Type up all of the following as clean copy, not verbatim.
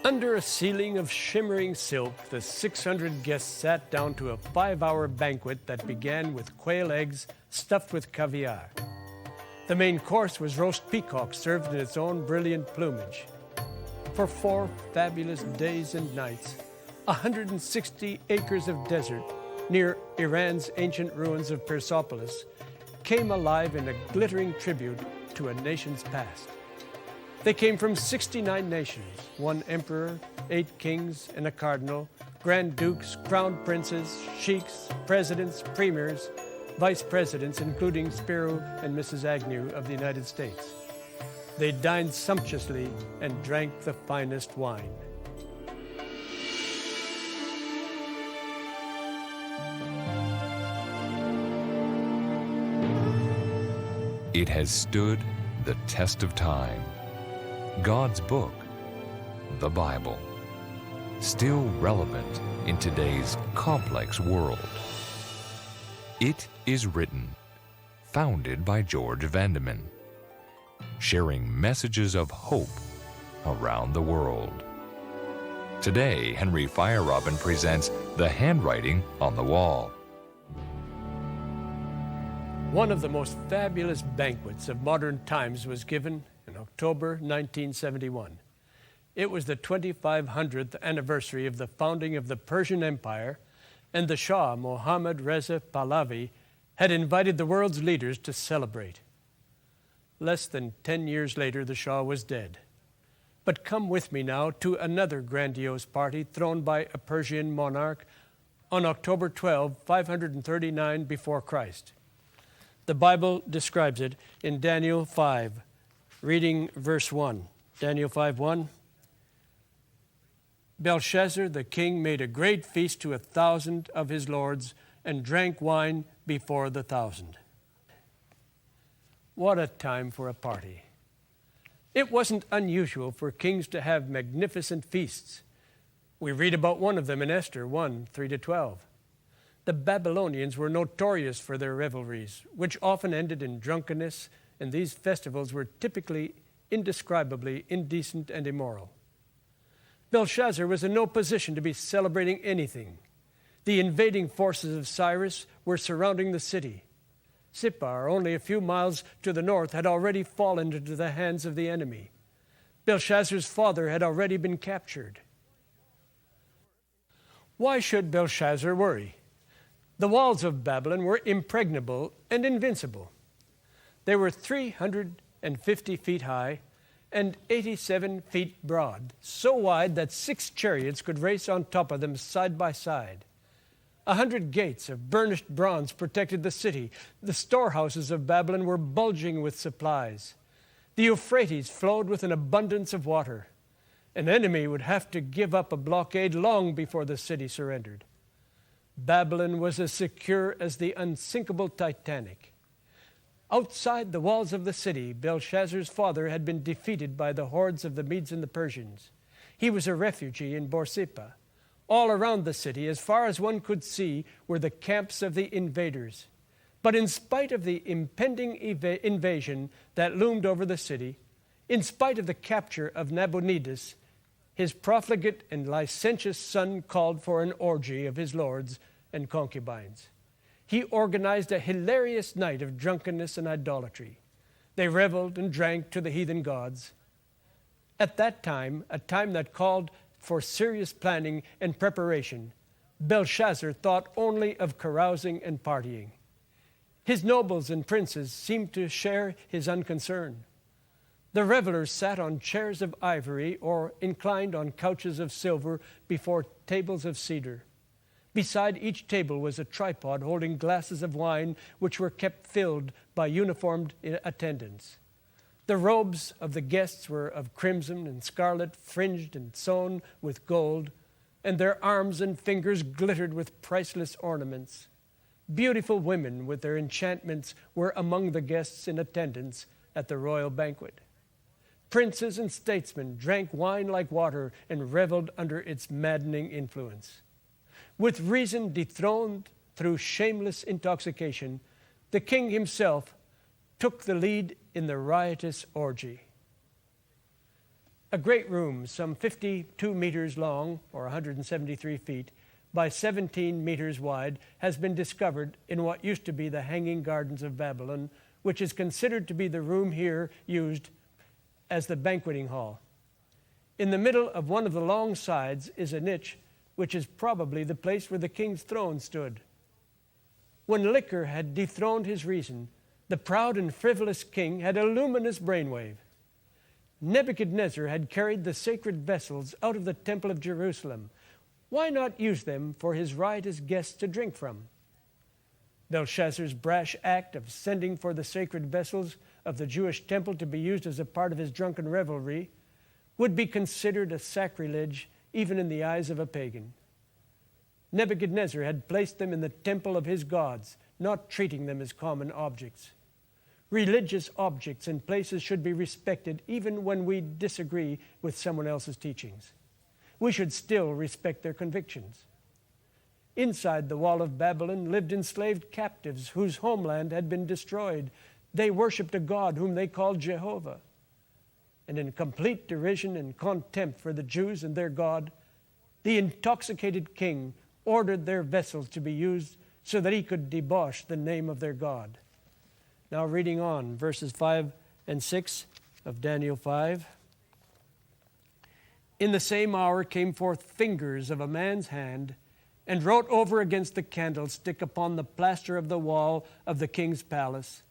Under a ceiling of shimmering silk, the 600 guests sat down to a 5-hour banquet that began with quail eggs stuffed with caviar. The main course was roast peacock served in its own brilliant plumage. For 4 fabulous days and nights, 160 acres of desert near Iran's ancient ruins of Persepolis came alive in a glittering tribute to a nation's past. They came from 69 nations, 1 emperor, 8 kings and a cardinal, grand dukes, crown princes, sheiks, presidents, premiers, vice presidents, including Spiro and Mrs. Agnew of the United States. They dined sumptuously and drank the finest wine. It has stood the test of time. God's book, the Bible, still relevant in today's complex world. It is written, founded by George Vandeman, sharing messages of hope around the world. Today, Henry Feyerabend presents The Handwriting on the Wall. One of the most fabulous banquets of modern times was given in October 1971. It was the 2500th anniversary of the founding of the Persian Empire, and the Shah, Mohammad Reza Pahlavi, had invited the world's leaders to celebrate. Less than 10 years later, the Shah was dead. But come with me now to another grandiose party thrown by a Persian monarch on October 12, 539 before Christ. The Bible describes it in Daniel 5, reading verse 1. Daniel 5:1. Belshazzar the king made a great feast to 1,000 of his lords and drank wine before the 1,000. What a time for a party. It wasn't unusual for kings to have magnificent feasts. We read about one of them in Esther 1, 3-12. The Babylonians were notorious for their revelries, which often ended in drunkenness, and these festivals were typically indescribably indecent and immoral. Belshazzar was in no position to be celebrating anything. The invading forces of Cyrus were surrounding the city. Sippar, only a few miles to the north, had already fallen into the hands of the enemy. Belshazzar's father had already been captured. Why should Belshazzar worry? The walls of Babylon were impregnable and invincible. They were 350 feet high and 87 feet broad, so wide that 6 chariots could race on top of them side by side. 100 gates of burnished bronze protected the city. The storehouses of Babylon were bulging with supplies. The Euphrates flowed with an abundance of water. An enemy would have to give up a blockade long before the city surrendered. Babylon was as secure as the unsinkable Titanic. Outside the walls of the city, Belshazzar's father had been defeated by the hordes of the Medes and the Persians. He was a refugee in Borsippa. All around the city, as far as one could see, were the camps of the invaders. But in spite of the impending invasion that loomed over the city, in spite of the capture of Nabonidus, his profligate and licentious son called for an orgy of his lords and concubines. He organized a hilarious night of drunkenness and idolatry. They reveled and drank to the heathen gods. At that time, a time that called for serious planning and preparation, Belshazzar thought only of carousing and partying. His nobles and princes seemed to share his unconcern. The revelers sat on chairs of ivory or inclined on couches of silver before tables of cedar. Beside each table was a tripod holding glasses of wine, which were kept filled by uniformed attendants. The robes of the guests were of crimson and scarlet, fringed and sewn with gold, and their arms and fingers glittered with priceless ornaments. Beautiful women with their enchantments were among the guests in attendance at the royal banquet. Princes and statesmen drank wine like water and reveled under its maddening influence. With reason dethroned through shameless intoxication, the king himself took the lead in the riotous orgy. A great room, some 52 meters long, or 173 feet, by 17 meters wide, has been discovered in what used to be the Hanging Gardens of Babylon, which is considered to be the room here used as the banqueting hall. In the middle of one of the long sides is a niche, which is probably the place where the king's throne stood. When liquor had dethroned his reason, the proud and frivolous king had a luminous brainwave. Nebuchadnezzar had carried the sacred vessels out of the temple of Jerusalem. Why not use them for his riotous guests to drink from? Belshazzar's brash act of sending for the sacred vessels of the Jewish temple to be used as a part of his drunken revelry would be considered a sacrilege even in the eyes of a pagan. Nebuchadnezzar had placed them in the temple of his gods, not treating them as common objects. Religious objects and places should be respected even when we disagree with someone else's teachings. We should still respect their convictions. Inside the wall of Babylon lived enslaved captives whose homeland had been destroyed. They worshipped a god whom they called Jehovah. And in complete derision and contempt for the Jews and their God, the intoxicated king ordered their vessels to be used so that he could debauch the name of their God. Now reading on, verses 5 and 6 of Daniel 5. In the same hour came forth fingers of a man's hand, and wrote over against the candlestick upon the plaster of the wall of the king's palace.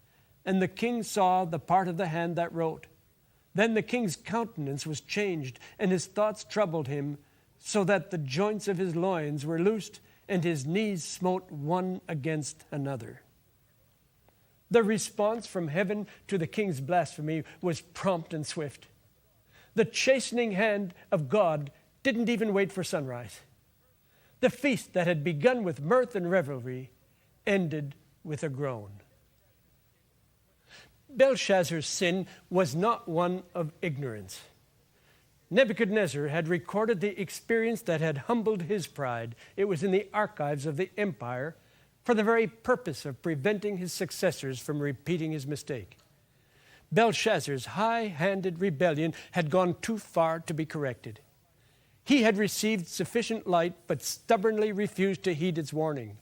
And the king saw the part of the hand that wrote. Then the king's countenance was changed, and his thoughts troubled him, so that the joints of his loins were loosed, and his knees smote one against another. The response from heaven to the king's blasphemy was prompt and swift. The chastening hand of God didn't even wait for sunrise. The feast that had begun with mirth and revelry ended with a groan. Belshazzar's sin was not one of ignorance. Nebuchadnezzar had recorded the experience that had humbled his pride. It was in the archives of the empire for the very purpose of preventing his successors from repeating his mistake. Belshazzar's high-handed rebellion had gone too far to be corrected. He had received sufficient light, but stubbornly refused to heed its warning.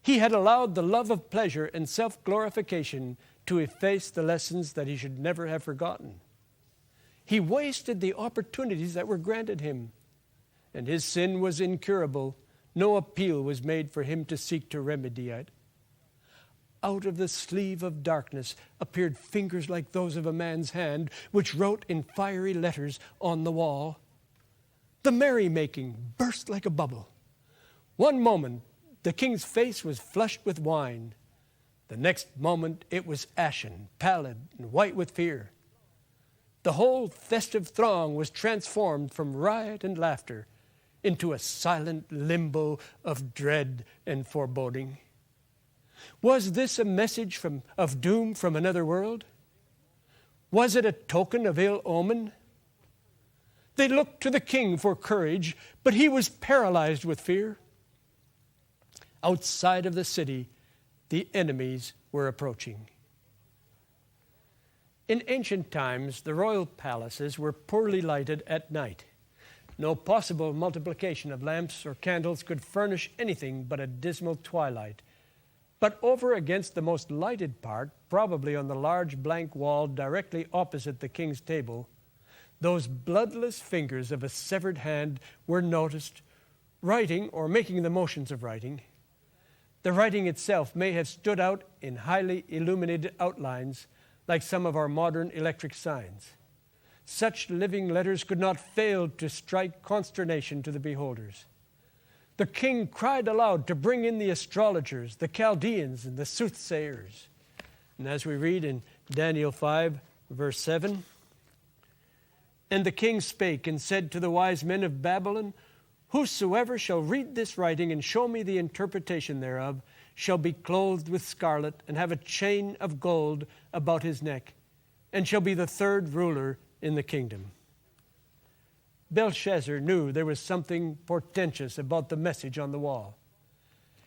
He had allowed the love of pleasure and self-glorification to efface the lessons that he should never have forgotten. He wasted the opportunities that were granted him, and his sin was incurable. No appeal was made for him to seek to remedy it. Out of the sleeve of darkness appeared fingers like those of a man's hand, which wrote in fiery letters on the wall. The merrymaking burst like a bubble. One moment, the king's face was flushed with wine. The next moment, it was ashen, pallid, and white with fear. The whole festive throng was transformed from riot and laughter into a silent limbo of dread and foreboding. Was this a message of doom from another world? Was it a token of ill omen? They looked to the king for courage, but he was paralyzed with fear. Outside of the city, the enemies were approaching. In ancient times, the royal palaces were poorly lighted at night. No possible multiplication of lamps or candles could furnish anything but a dismal twilight. But over against the most lighted part, probably on the large blank wall directly opposite the king's table, those bloodless fingers of a severed hand were noticed, writing or making the motions of writing. The writing itself may have stood out in highly illuminated outlines, like some of our modern electric signs. Such living letters could not fail to strike consternation to the beholders. The king cried aloud to bring in the astrologers, the Chaldeans, and the soothsayers. And as we read in Daniel 5, verse 7, and the king spake and said to the wise men of Babylon, whosoever shall read this writing and show me the interpretation thereof shall be clothed with scarlet and have a chain of gold about his neck, and shall be the third ruler in the kingdom. Belshazzar knew there was something portentous about the message on the wall.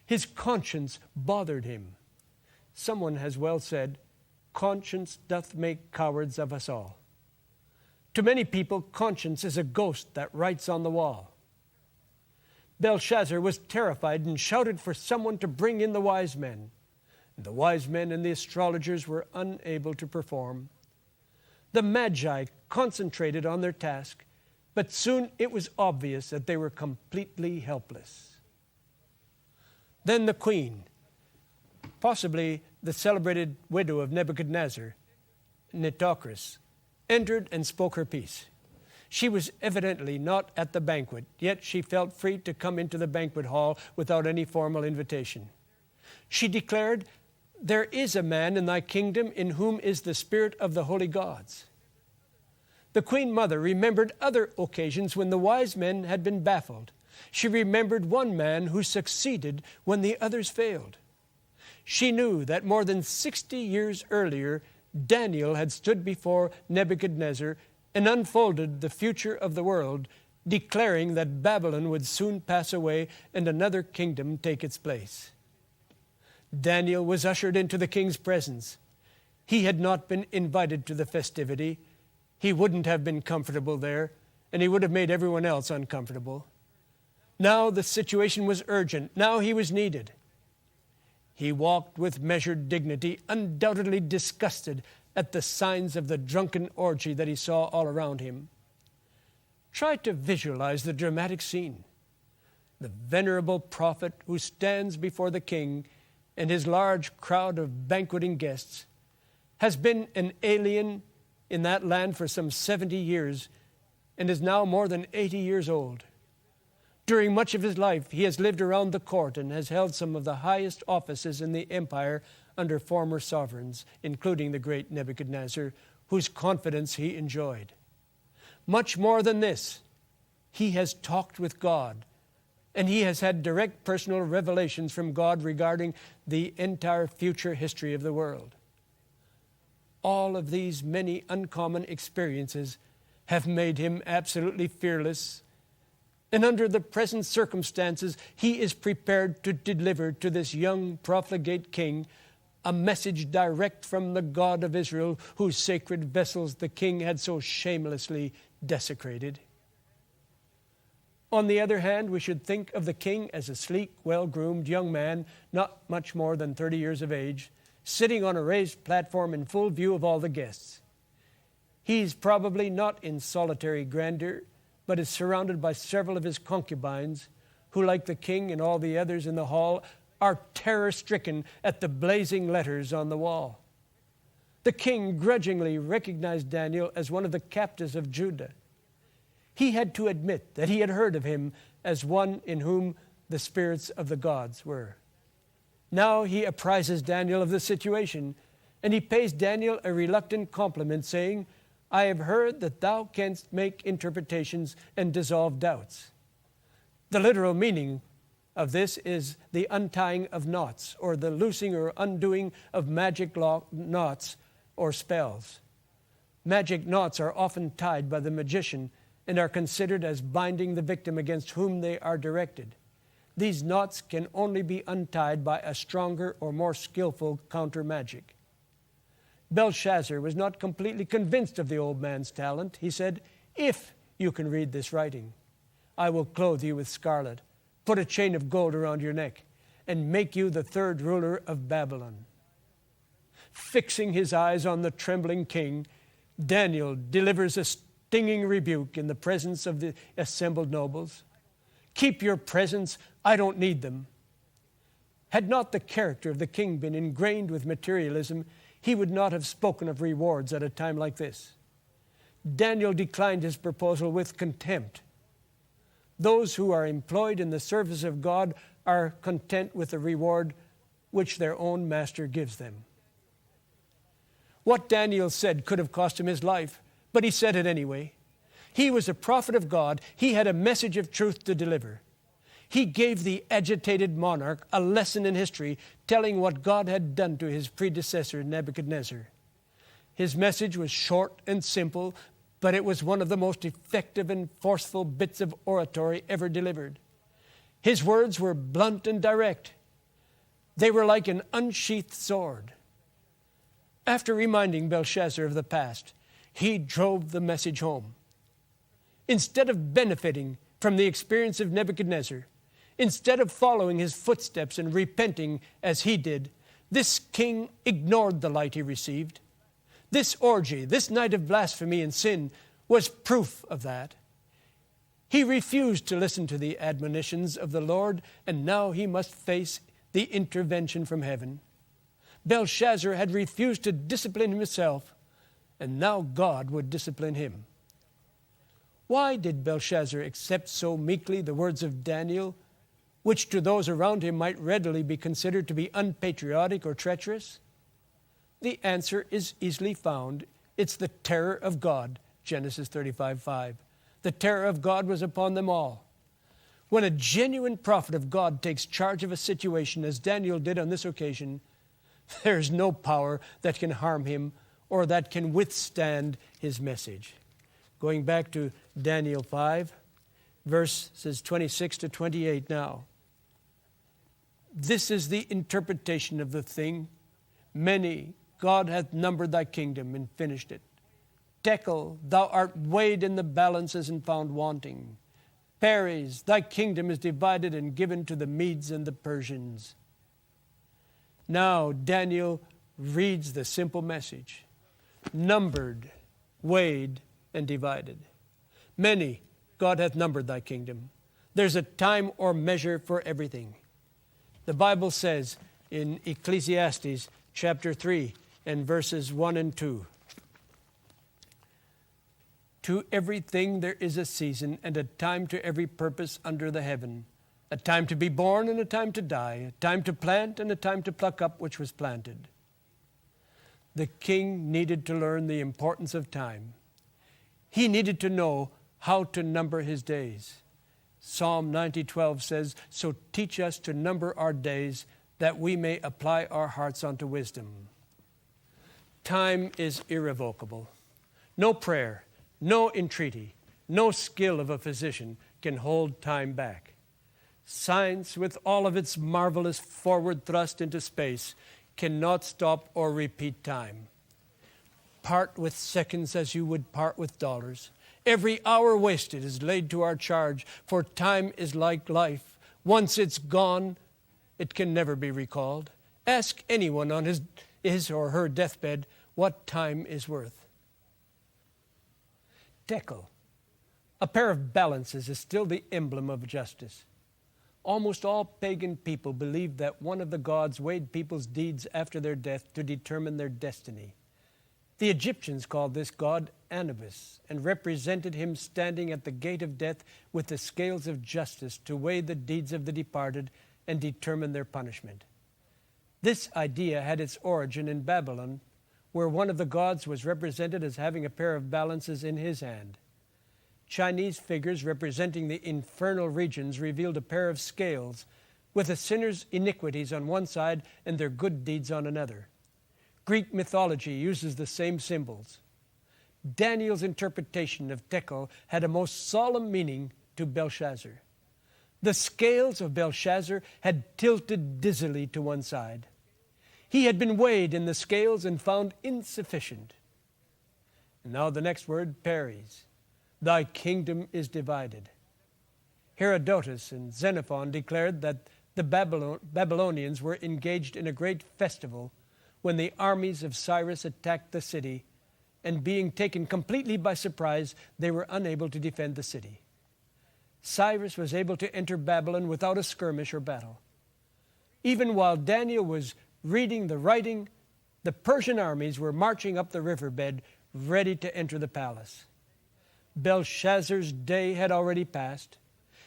His conscience bothered him. Someone has well said, conscience doth make cowards of us all. To many people, conscience is a ghost that writes on the wall. Belshazzar was terrified and shouted for someone to bring in the wise men. The wise men and the astrologers were unable to perform. The Magi concentrated on their task, but soon it was obvious that they were completely helpless. Then the queen, possibly the celebrated widow of Nebuchadnezzar, Nitocris, entered and spoke her piece. She was evidently not at the banquet, yet she felt free to come into the banquet hall without any formal invitation. She declared, "There is a man in thy kingdom in whom is the spirit of the holy gods." The Queen Mother remembered other occasions when the wise men had been baffled. She remembered one man who succeeded when the others failed. She knew that more than 60 years earlier, Daniel had stood before Nebuchadnezzar and unfolded the future of the world, declaring that Babylon would soon pass away and another kingdom take its place. Daniel was ushered into the king's presence. He had not been invited to the festivity. He wouldn't have been comfortable there, and he would have made everyone else uncomfortable. Now the situation was urgent. Now he was needed. He walked with measured dignity, undoubtedly disgusted at the signs of the drunken orgy that he saw all around him. Try to visualize the dramatic scene. The venerable prophet who stands before the king and his large crowd of banqueting guests has been an alien in that land for some 70 years and is now more than 80 years old. During much of his life, he has lived around the court and has held some of the highest offices in the empire under former sovereigns, including the great Nebuchadnezzar, whose confidence he enjoyed. Much more than this, he has talked with God, and he has had direct personal revelations from God regarding the entire future history of the world. All of these many uncommon experiences have made him absolutely fearless, and under the present circumstances, he is prepared to deliver to this young profligate king a message direct from the God of Israel, whose sacred vessels the king had so shamelessly desecrated. On the other hand, we should think of the king as a sleek, well-groomed young man, not much more than 30 years of age, sitting on a raised platform in full view of all the guests. He's probably not in solitary grandeur, but is surrounded by several of his concubines, who, like the king and all the others in the hall, are terror-stricken at the blazing letters on the wall. The king grudgingly recognized Daniel as one of the captives of Judah. He had to admit that he had heard of him as one in whom the spirits of the gods were. Now he apprises Daniel of the situation, and he pays Daniel a reluctant compliment, saying, "I have heard that thou canst make interpretations and dissolve doubts." The literal meaning of this is the untying of knots, or the loosing or undoing of magic knots or spells. Magic knots are often tied by the magician and are considered as binding the victim against whom they are directed. These knots can only be untied by a stronger or more skillful counter magic. Belshazzar was not completely convinced of the old man's talent. He said, "If you can read this writing, I will clothe you with scarlet, put a chain of gold around your neck, and make you the third ruler of Babylon." Fixing his eyes on the trembling king, Daniel delivers a stinging rebuke in the presence of the assembled nobles. "Keep your presents, I don't need them." Had not the character of the king been ingrained with materialism, he would not have spoken of rewards at a time like this. Daniel declined his proposal with contempt. Those who are employed in the service of God are content with the reward which their own master gives them. What Daniel said could have cost him his life, but he said it anyway. He was a prophet of God. He had a message of truth to deliver. He gave the agitated monarch a lesson in history, telling what God had done to his predecessor, Nebuchadnezzar. His message was short and simple, but it was one of the most effective and forceful bits of oratory ever delivered. His words were blunt and direct. They were like an unsheathed sword. After reminding Belshazzar of the past, he drove the message home. Instead of benefiting from the experience of Nebuchadnezzar, instead of following his footsteps and repenting as he did, this king ignored the light he received. This orgy, this night of blasphemy and sin, was proof of that. He refused to listen to the admonitions of the Lord, and now he must face the intervention from heaven. Belshazzar had refused to discipline himself, and now God would discipline him. Why did Belshazzar accept so meekly the words of Daniel, which to those around him might readily be considered to be unpatriotic or treacherous? The answer is easily found. It's the terror of God, Genesis 35:5. The terror of God was upon them all. When a genuine prophet of God takes charge of a situation, as Daniel did on this occasion, there's no power that can harm him or that can withstand his message. Going back to Daniel 5, verses 26 to 28 now. This is the interpretation of the thing. Many, God hath numbered thy kingdom and finished it. Tekel, thou art weighed in the balances and found wanting. Peres, thy kingdom is divided and given to the Medes and the Persians. Now Daniel reads the simple message. Numbered, weighed, and divided. Many, God hath numbered thy kingdom. There's a time or measure for everything. The Bible says in Ecclesiastes chapter 3 and verses 1 and 2, to everything there is a season, and a time to every purpose under the heaven, a time to be born and a time to die, a time to plant and a time to pluck up which was planted. The king needed to learn the importance of time. He needed to know how to number his days. Psalm 90:12 says, so teach us to number our days, that we may apply our hearts unto wisdom. Time is irrevocable. No prayer, no entreaty, no skill of a physician can hold time back. Science, with all of its marvelous forward thrust into space, cannot stop or repeat time. Part with seconds as you would part with dollars. Every hour wasted is laid to our charge, for time is like life. Once it's gone, it can never be recalled. Ask anyone on his or her deathbed what time is worth. Tekel, a pair of balances, is still the emblem of justice. Almost all pagan people believed that one of the gods weighed people's deeds after their death to determine their destiny. The Egyptians called this god Anubis and represented him standing at the gate of death with the scales of justice to weigh the deeds of the departed and determine their punishment. This idea had its origin in Babylon, where one of the gods was represented as having a pair of balances in his hand. Chinese figures representing the infernal regions revealed a pair of scales with a sinner's iniquities on one side and their good deeds on another. Greek mythology uses the same symbols. Daniel's interpretation of Tekel had a most solemn meaning to Belshazzar. The scales of Belshazzar had tilted dizzily to one side. He had been weighed in the scales and found insufficient. And now the next word, Peres. Thy kingdom is divided. Herodotus and Xenophon declared that the Babylonians were engaged in a great festival when the armies of Cyrus attacked the city, and being taken completely by surprise, they were unable to defend the city. Cyrus was able to enter Babylon without a skirmish or battle. Even while Daniel was reading the writing, the Persian armies were marching up the riverbed, ready to enter the palace. Belshazzar's day had already passed.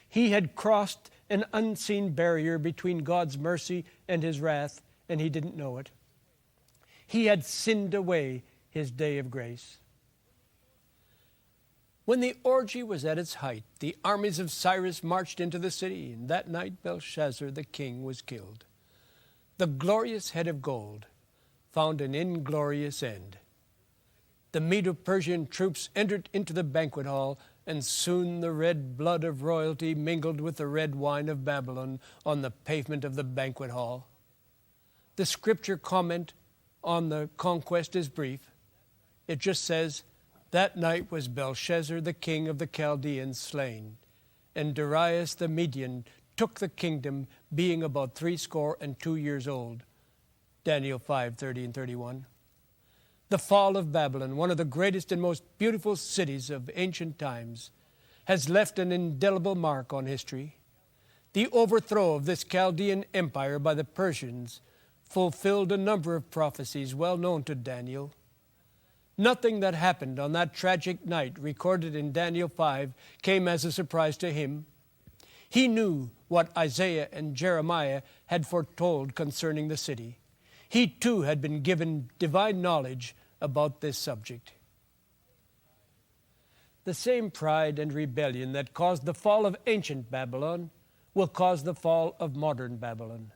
He had crossed an unseen barrier between God's mercy and his wrath, and he didn't know it. He had sinned away his day of grace. When the orgy was at its height, the armies of Cyrus marched into the city, and that night Belshazzar the king was killed. The glorious head of gold found an inglorious end. The Medo-Persian troops entered into the banquet hall, and soon the red blood of royalty mingled with the red wine of Babylon on the pavement of the banquet hall. The scripture comment on the conquest is brief. It just says, That night was Belshazzar, the king of the Chaldeans, slain, and Darius the Median took the kingdom, being about 62 years old. Daniel 5:30 and 31. The fall of Babylon, one of the greatest and most beautiful cities of ancient times, has left an indelible mark on history. The overthrow of this Chaldean empire by the Persians fulfilled a number of prophecies well known to Daniel. Nothing that happened on that tragic night recorded in Daniel 5 came as a surprise to him. He knew what Isaiah and Jeremiah had foretold concerning the city. He too had been given divine knowledge about this subject. The same pride and rebellion that caused the fall of ancient Babylon will cause the fall of modern Babylon.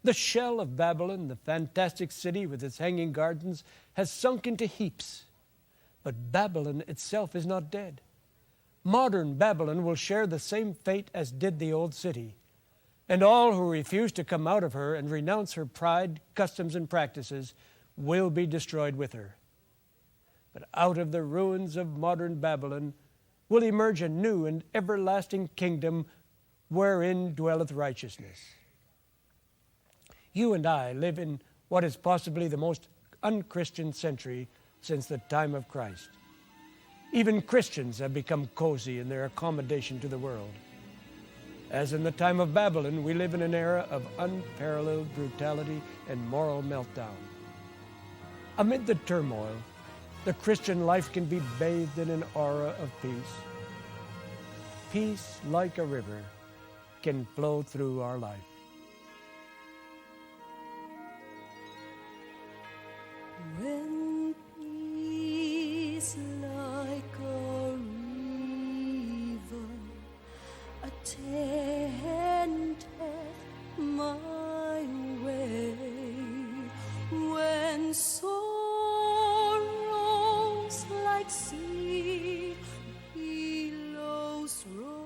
The shell of Babylon, the fantastic city with its hanging gardens, has sunk into heaps. But Babylon itself is not dead. Modern Babylon will share the same fate as did the old city, and all who refuse to come out of her and renounce her pride, customs, and practices will be destroyed with her. But out of the ruins of modern Babylon will emerge a new and everlasting kingdom wherein dwelleth righteousness. You and I live in what is possibly the most unchristian century since the time of Christ. Even Christians have become cozy in their accommodation to the world. As in the time of Babylon, we live in an era of unparalleled brutality and moral meltdown. Amid the turmoil, the Christian life can be bathed in an aura of peace. Peace, like a river, can flow through our life. When peace like a river attendeth my way, when sorrows like sea billows roll,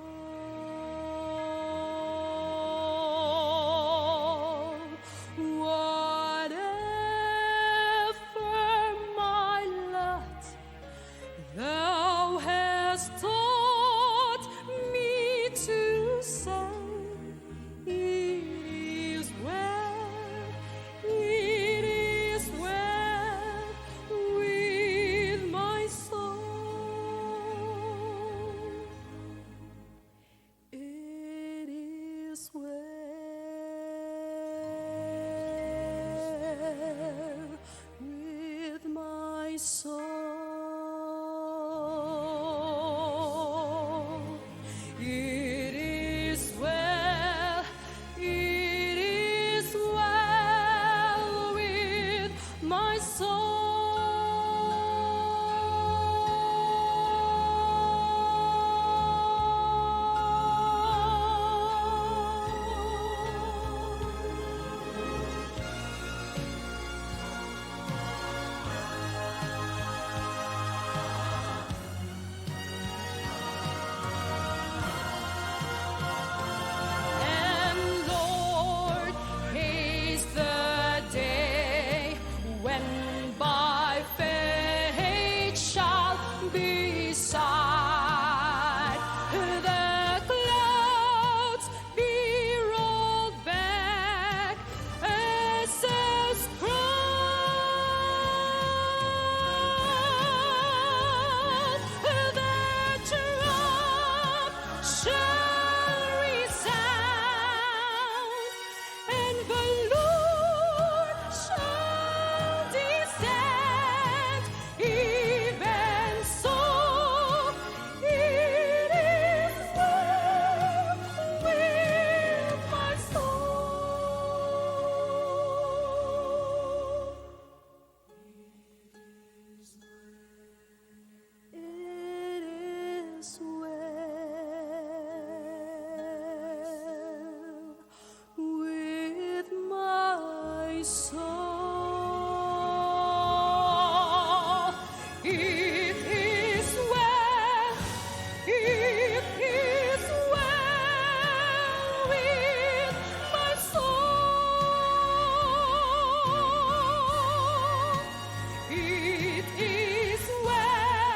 whatever my lot, thou hast taught me to say, it is well with my soul. It is well with my soul. It is well with my soul. And Lord, haste the day when by faith shall beside the clouds be rolled back as says Christ, the trump shall resound, and the Lord shall descend. Even so, it is well with my soul. It is well with my soul. It is well with my soul. It is well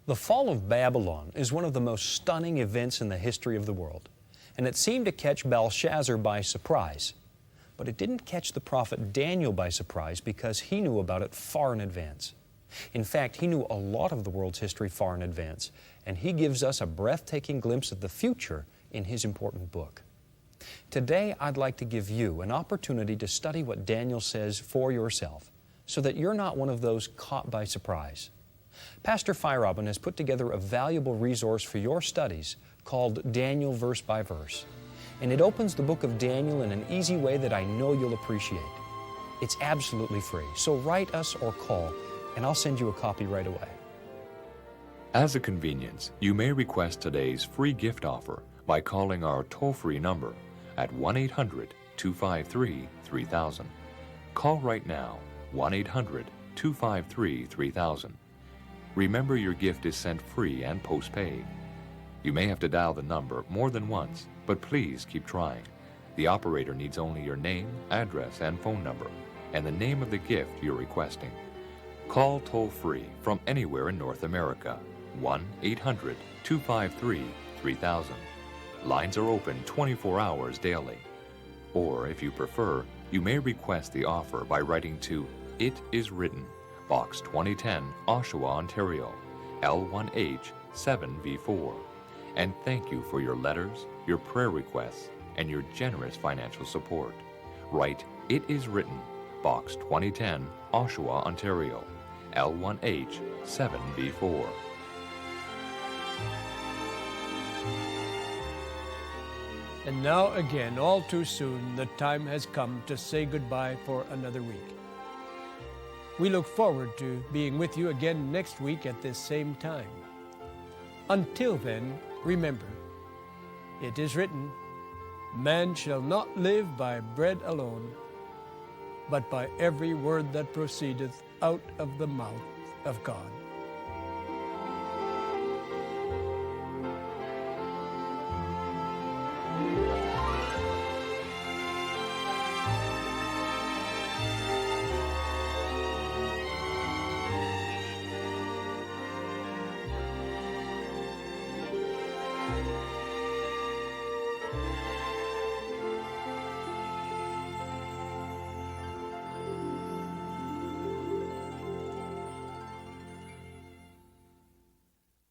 The fall of Babylon is one of the most stunning events in the history of the world, and it seemed to catch Belshazzar by surprise. But it didn't catch the prophet Daniel by surprise because he knew about it far in advance. In fact, he knew a lot of the world's history far in advance, and he gives us a breathtaking glimpse of the future in his important book. Today, I'd like to give you an opportunity to study what Daniel says for yourself, so that you're not one of those caught by surprise. Pastor Feyerabend has put together a valuable resource for your studies called Daniel Verse by Verse. And it opens the book of Daniel in an easy way that I know you'll appreciate. It's absolutely free, so write us or call, and I'll send you a copy right away. As a convenience, you may request today's free gift offer by calling our toll-free number at 1-800-253-3000. Call right now, 1-800-253-3000. Remember, your gift is sent free and post-paid. You may have to dial the number more than once, but please keep trying. The operator needs only your name, address, and phone number, and the name of the gift you're requesting. Call toll-free from anywhere in North America, 1-800-253-3000. Lines are open 24 hours daily. Or, if you prefer, you may request the offer by writing to It Is Written, Box 2010, Oshawa, Ontario, L1H 7V4. And thank you for your letters, your prayer requests, and your generous financial support. Write It Is Written, Box 2010, Oshawa, Ontario, L1H 7V4. And now again, all too soon, the time has come to say goodbye for another week. We look forward to being with you again next week at this same time. Until then, remember, it is written, man shall not live by bread alone, but by every word that proceedeth out of the mouth of God.